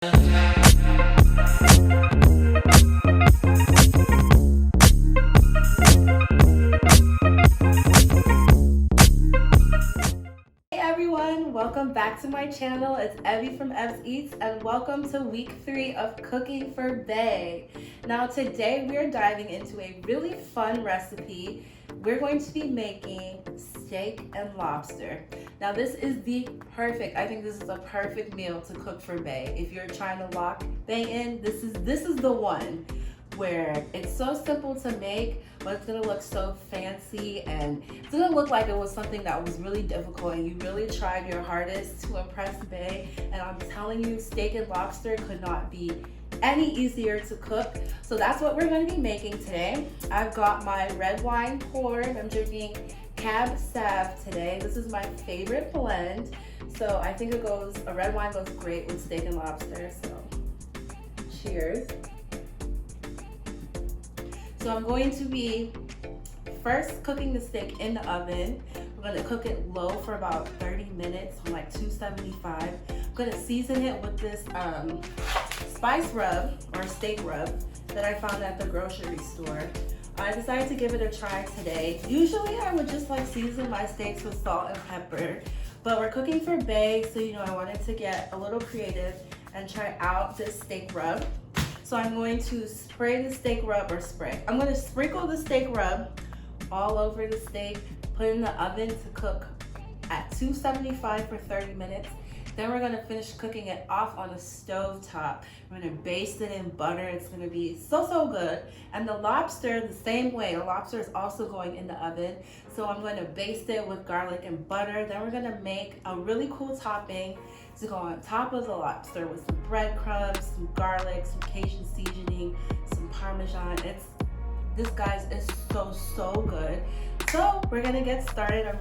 Hey everyone, welcome back to my channel. It's Evie from Ev's Eats and welcome to week 3 of Cooking for Bae. Now today we are diving into a really fun recipe. We're going to be making steak and lobster. Now this is I think this is a perfect meal to cook for Bae. If you're trying to lock Bae in, this is the one where it's so simple to make, but it's gonna look so fancy and it's gonna look like it was something that was really difficult and you really tried your hardest to impress Bae. And I'm telling you, steak and lobster could not be any easier to cook. So that's what we're going to be making today. I've got my red wine poured. I'm drinking Cab Sav today. This is my favorite blend. So I think a red wine goes great with steak and lobster. So cheers. So I'm going to be first cooking the steak in the oven. We're going to cook it low for about 30 minutes on like 275. I'm going to season it with this spice rub or steak rub that I found at the grocery store. I decided to give it a try today. Usually I would just like season my steaks with salt and pepper, but we're cooking for Bae, so I wanted to get a little creative and try out this steak rub. So I'm going to spray the steak rub, I'm going to sprinkle the steak rub all over the steak, put it in the oven to cook at 275 for 30 minutes. Then we're going to finish cooking it off on a stove top. We're going to baste it in butter. It's going to be so good. And the lobster, the same way. The lobster is also going in the oven. So I'm going to baste it with garlic and butter. Then we're going to make a really cool topping to go on top of the lobster with some breadcrumbs, some garlic, some Cajun seasoning, some Parmesan. This, guys, is so good. So we're going to get started.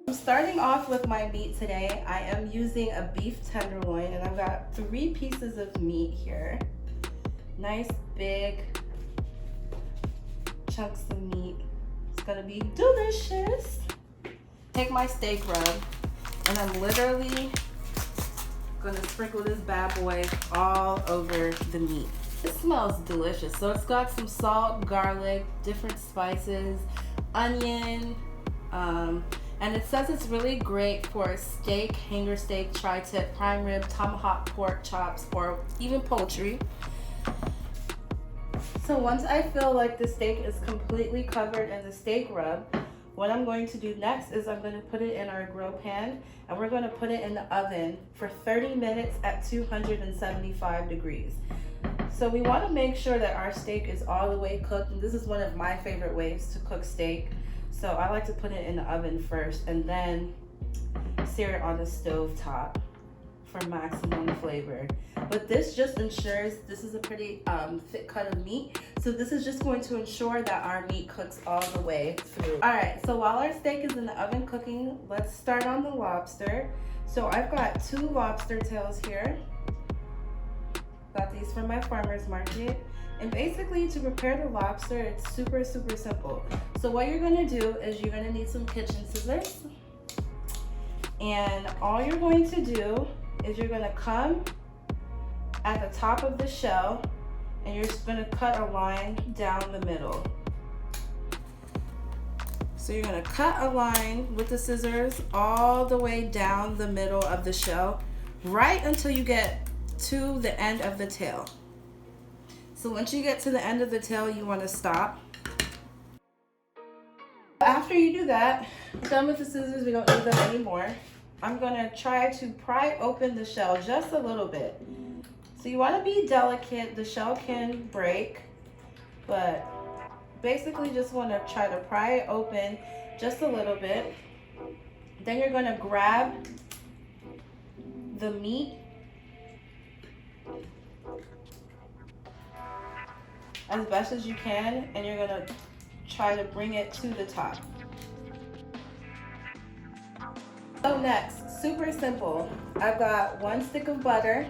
I'm starting off with my meat today. I am using a beef tenderloin and I've got 3 pieces of meat here. Nice big chunks of meat. It's gonna be delicious. Take my steak rub and I'm literally gonna sprinkle this bad boy all over the meat. It smells delicious. So it's got some salt, garlic, different spices, onion, and it says it's really great for steak, hanger steak, tri-tip, prime rib, tomahawk pork chops, or even poultry. So once I feel like the steak is completely covered in the steak rub, what I'm going to do next is I'm going to put it in our grill pan and we're going to put it in the oven for 30 minutes at 275 degrees. So we want to make sure that our steak is all the way cooked, and this is one of my favorite ways to cook steak. So I like to put it in the oven first and then sear it on the stove top for maximum flavor. But this just ensures, this is a pretty thick cut of meat, so this is just going to ensure that our meat cooks all the way through. All right, so while our steak is in the oven cooking, let's start on the lobster. So I've got 2 lobster tails here. Got these from my farmer's market. And basically, to prepare the lobster, it's super simple. So what you're gonna do is you're gonna need some kitchen scissors. And all you're going to do is you're gonna come at the top of the shell and you're just gonna cut a line down the middle. So you're gonna cut a line with the scissors all the way down the middle of the shell, right until you get to the end of the tail. So once you get to the end of the tail, you want to stop. After you do that, done with the scissors, we don't need them anymore. I'm going to try to pry open the shell just a little bit. So you want to be delicate. The shell can break, but basically just want to try to pry it open just a little bit. Then you're going to grab the meat as best as you can, and you're gonna try to bring it to the top. So next, super simple. I've got 1 stick of butter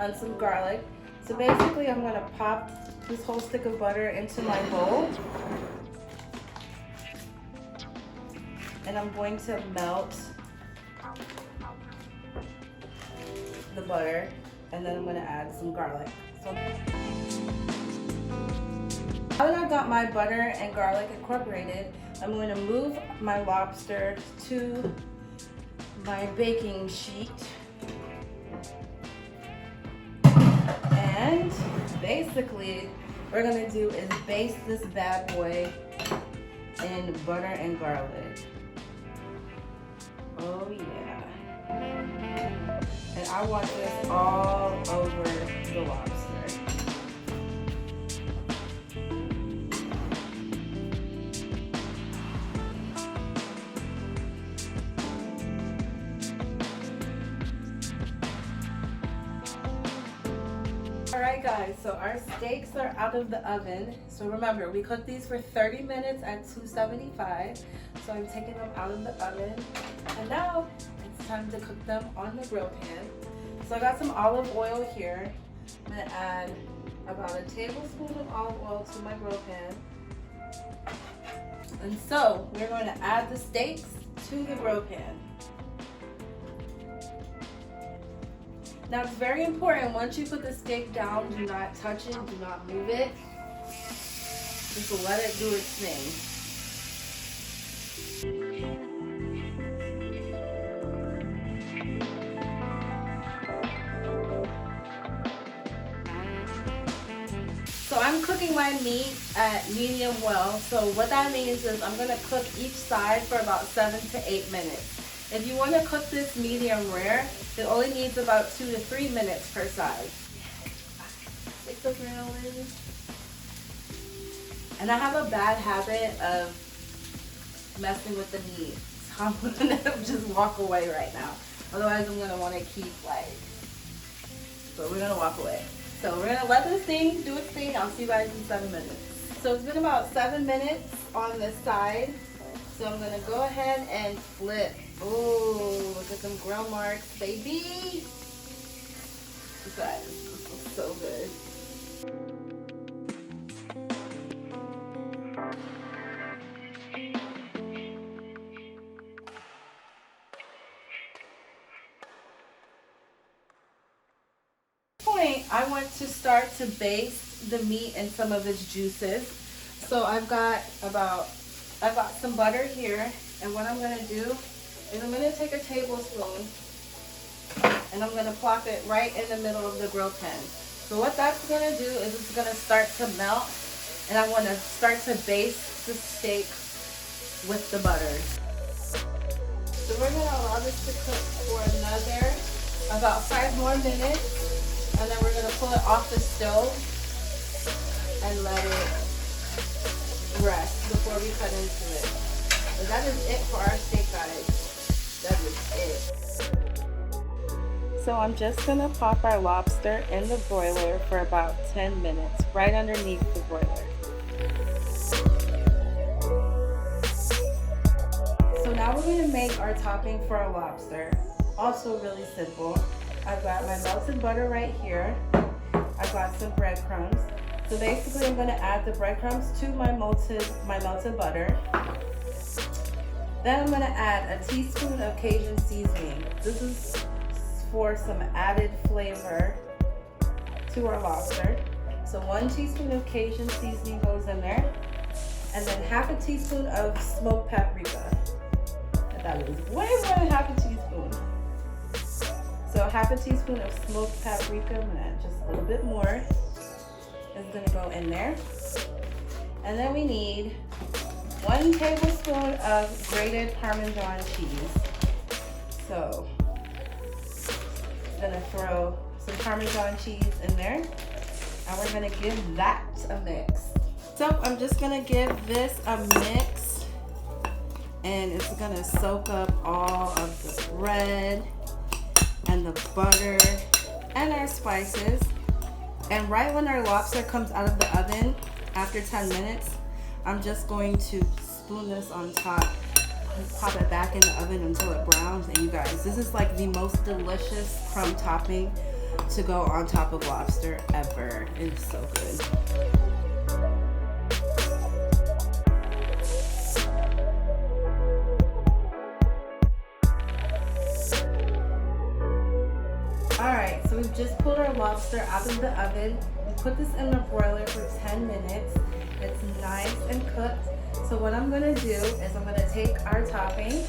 and some garlic. So basically I'm gonna pop this whole stick of butter into my bowl. And I'm going to melt the butter, and then I'm gonna add some garlic. So now that I've got my butter and garlic incorporated, I'm going to move my lobster to my baking sheet. And basically, what we're gonna do is baste this bad boy in butter and garlic. Oh yeah. And I want this all over the lobster. Alright guys, so our steaks are out of the oven. So remember, we cooked these for 30 minutes at 275. So I'm taking them out of the oven. And now it's time to cook them on the grill pan. So I got some olive oil here. I'm gonna add about a tablespoon of olive oil to my grill pan. And so we're going to add the steaks to the grill pan. Now it's very important, once you put the steak down, do not touch it, do not move it. Just let it do its thing. So I'm cooking my meat at medium well. So what that means is I'm gonna cook each side for about 7 to 8 minutes. If you want to cook this medium rare, it only needs about 2 to 3 minutes per side. Stick the grill in. And I have a bad habit of messing with the meat. So I'm gonna just walk away right now. Otherwise I'm gonna want to keep but we're gonna walk away. So we're gonna let this thing do its thing. I'll see you guys in 7 minutes. So it's been about 7 minutes on this side. So I'm gonna go ahead and flip. Oh, look at them grill marks, baby. Guys, this looks so good. I want to start to baste the meat in some of its juices. So I've got some butter here, and what I'm going to do is I'm going to take a tablespoon and I'm going to plop it right in the middle of the grill pan. So what that's going to do is it's going to start to melt, and I want to start to baste the steak with the butter. So we're going to allow this to cook for another about 5 more minutes. And then we're going to pull it off the stove and let it rest before we cut into it. But that is it for our steak, guys. That is it. So I'm just going to pop our lobster in the broiler for about 10 minutes, right underneath the broiler. So now we're going to make our topping for our lobster. Also really simple. I've got my melted butter right here. I've got some breadcrumbs. So basically I'm going to add the breadcrumbs to my melted butter. Then I'm going to add a teaspoon of Cajun seasoning. This is for some added flavor to our lobster. So 1 teaspoon of Cajun seasoning goes in there. And then half a teaspoon of smoked paprika. That is way more than half a teaspoon. So half a teaspoon of smoked paprika, I'm gonna add just a little bit more. Is gonna go in there. And then we need 1 tablespoon of grated Parmesan cheese. So I'm gonna throw some Parmesan cheese in there. And we're gonna give that a mix. So I'm just gonna give this a mix. And it's gonna soak up all of the bread and the butter and our spices. And right when our lobster comes out of the oven after 10 minutes, I'm just going to spoon this on top pop it back in the oven until it browns. And you guys, this is like the most delicious crumb topping to go on top of lobster ever. It is so good. Alright, so we've just pulled our lobster out of the oven. We put this in the broiler for 10 minutes. It's nice and cooked. So what I'm gonna do is I'm gonna take our topping,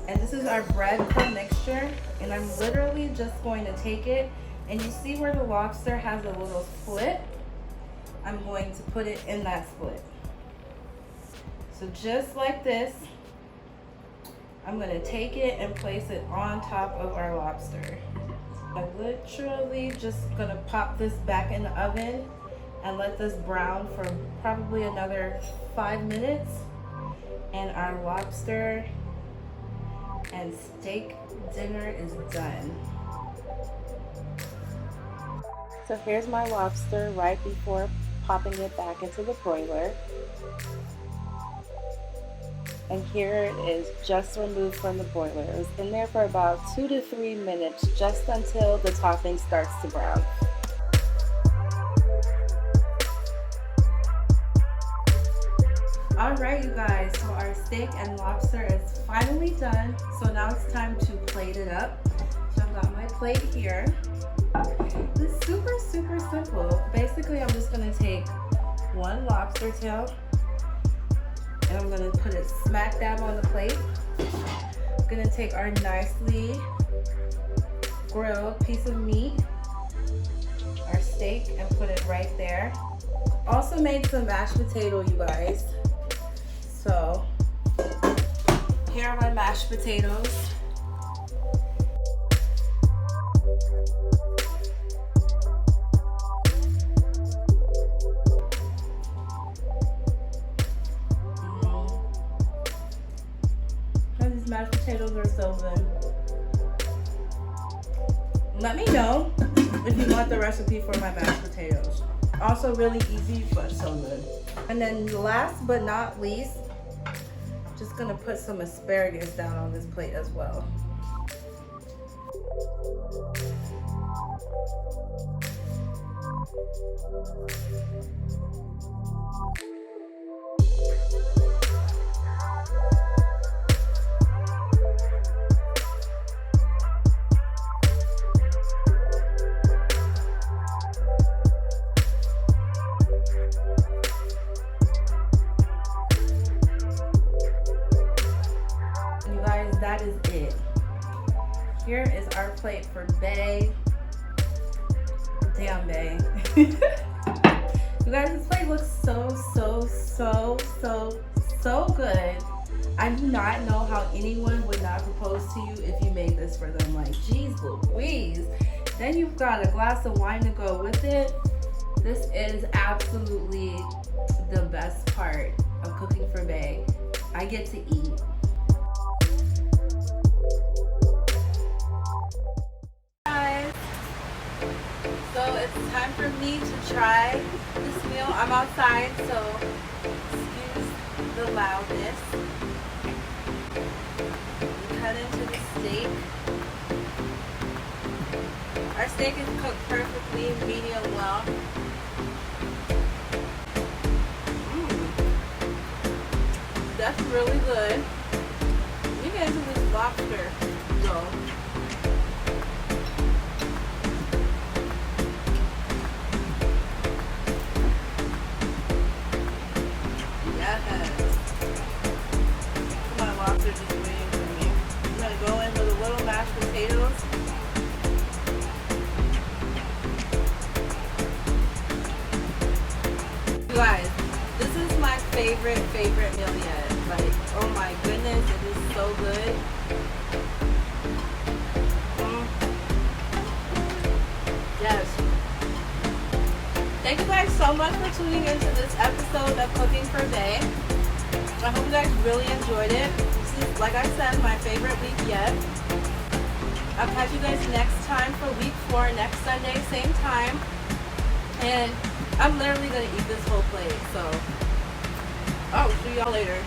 and this is our breadcrumb mixture, and I'm literally just going to take it, and you see where the lobster has a little split? I'm going to put it in that split. So just like this, I'm gonna take it and place it on top of our lobster. I'm literally just gonna pop this back in the oven and let this brown for probably another 5 minutes, and our lobster and steak dinner is done. So here's my lobster right before popping it back into the broiler. And here it is, just removed from the broiler. It was in there for about 2 to 3 minutes, just until the topping starts to brown. Alright you guys, so our steak and lobster is finally done. So now it's time to plate it up. So I've got my plate here. It's super simple. Basically, I'm just gonna take one lobster tail and I'm gonna put it smack dab on the plate. I'm gonna take our nicely grilled piece of meat, our steak, and put it right there. Also made some mashed potato, you guys. So here are my mashed potatoes. These mashed potatoes are so good. Let me know if you want the recipe for my mashed potatoes. Also really easy, but so good. And then last but not least, just gonna put some asparagus down on this plate as well. That is it. Here is our plate for Bae. Damn, Bae. You guys, this plate looks so good. I do not know how anyone would not propose to you if you made this for them. Like, geez Louise. Then you've got a glass of wine to go with it. This is absolutely the best part of cooking for Bae. I get to eat. So it's time for me to try this meal. I'm outside, so excuse the loudness. We cut into the steak. Our steak is cooked perfectly, medium well. That's really good. Let me get into this lobster though. My lobster just waiting for me. I'm gonna go in with a little mashed potatoes. You guys, this is my favorite meal yet. Like, oh my goodness, it is so good. Yes. Thank you guys so much for tuning into this episode of Cooking for Bae. I hope you guys really enjoyed it. This is, like I said, my favorite week yet. I'll catch you guys next time for week 4, next Sunday, same time. And I'm literally gonna eat this whole plate, so I'll see y'all later.